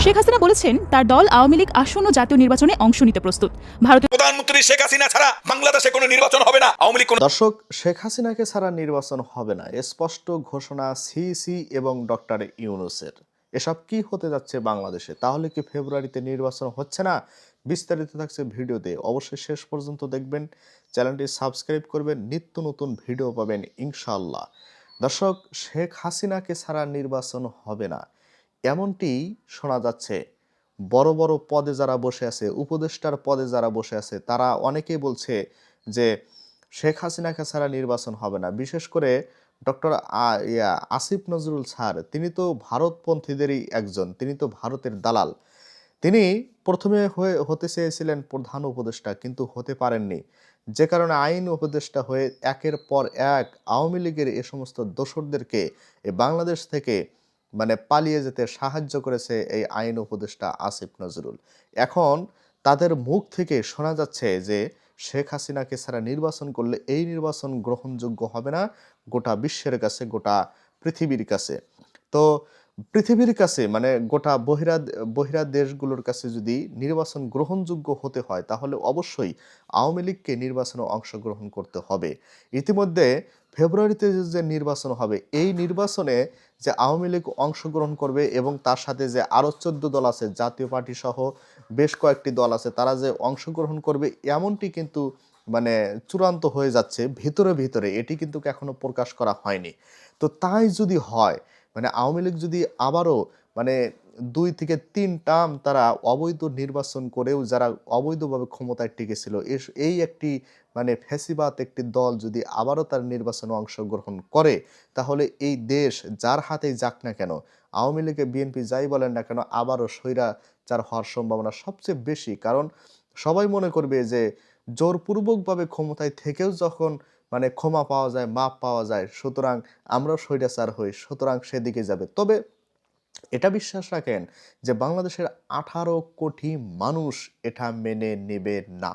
শেখ হাসিনা বলেছেন তার দল আওয়ামী লীগ আসন্ন জাতীয় নির্বাচনে অংশ নিতে প্রস্তুত। ভারতের প্রধানমন্ত্রী শেখ হাসিনা ছাড়া বাংলাদেশে কোনো নির্বাচন হবে না। আওয়ামী লীগ দর্শক, শেখ হাসিনাকে ছাড়া নির্বাচন হবে না, স্পষ্ট ঘোষণা সিসি এবং ডক্টর ইউনূসের। এসব কি হতে যাচ্ছে বাংলাদেশে? তাহলে কি ফেব্রুয়ারিতে নির্বাচন হচ্ছে না? বিস্তারিত থাকছে ভিডিওতে, অবশ্যই শেষ পর্যন্ত দেখবেন। চ্যানেলটি সাবস্ক্রাইব করবেন, নিত্য নতুন ভিডিও পাবেন ইনশাআল্লাহ। দর্শক, শেখ হাসিনাকে ছাড়া নির্বাচন হবে না এমনটি শোনা যাচ্ছে। বড় বড় পদে যারা বসে আছে, উপদেষ্টার পদে যারা বসে আছে, তারা অনেকেই বলছে যে শেখ হাসিনাকে ছাড়া নির্বাচন হবে না। বিশেষ করে ডক্টর আসিফ নজরুল স্যার, তিনি তো ভারতপন্থীদেরই একজন, তিনি তো ভারতের দালাল। তিনি প্রথমে হতে চেয়েছিলেন প্রধান উপদেষ্টা, কিন্তু হতে পারেননি, যে কারণে আইন উপদেষ্টা হয়ে একের পর এক আওয়ামী লীগের এ সমস্ত দোসরদেরকে বাংলাদেশ থেকে পালিয়ে যেতে সাহায্য করেছে এই আইন উপদেষ্টা আসিফ নজরুল। এখন তাদের মুখ থেকে শোনা যাচ্ছে যে শেখ হাসিনাকে ছাড়া নির্বাচন করলে এই নির্বাচন গ্রহণযোগ্য হবে না গোটা বিশ্বের কাছে, গোটা পৃথিবীর কাছে। তো পৃথিবীর কাছে গোটা বহিরা দেশগুলোর কাছে যদি নির্বাচন গ্রহণযোগ্য হতে হয়, তাহলে অবশ্যই আওয়ামী লীগকে নির্বাচনে অংশগ্রহণ করতে হবে। ইতিমধ্যে ফেব্রুয়ারিতে যে নির্বাচন হবে, এই নির্বাচনে যে আওয়ামী লীগ অংশগ্রহণ করবে এবং তার সাথে যে আরও 14 দল আছে, জাতীয় পার্টি সহ বেশ কয়েকটি দল আছে, তারা যে অংশগ্রহণ করবে এমনটি কিন্তু চূড়ান্ত হয়ে যাচ্ছে ভিতরে ভিতরে, এটি কিন্তু এখনো প্রকাশ করা হয়নি। তো তাই যদি হয়, আওয়ামী লীগ যদি আবারও 2 থেকে 3 টার্ম তারা অবৈধ নির্বাচন করেও যারা অবৈধভাবে ক্ষমতায় টিকেছিল, এই একটি ফ্যাসিবাদ একটি দল যদি আবারও তার নির্বাচনে অংশগ্রহণ করে, তাহলে এই দেশ যার হাতেই যাক না কেন, আওয়ামী লীগে বিএনপি যাই বলেন না কেন, আবারও স্বৈরাচার হওয়ার সম্ভাবনা সবচেয়ে বেশি। কারণ সবাই মনে করবে যে জোরপূর্বকভাবে ক্ষমতায় থেকেও যখন ক্ষমা পাওয়া যায়, মাপ পাওয়া যায়, সুতরাং আমরাও স্বৈরাচার হই, সুতরাং সেদিকে যাবে। তবে এটা বিশ্বাস রাখেন যে বাংলাদেশের 18 কোটি মানুষ এটা মেনে নেবে না।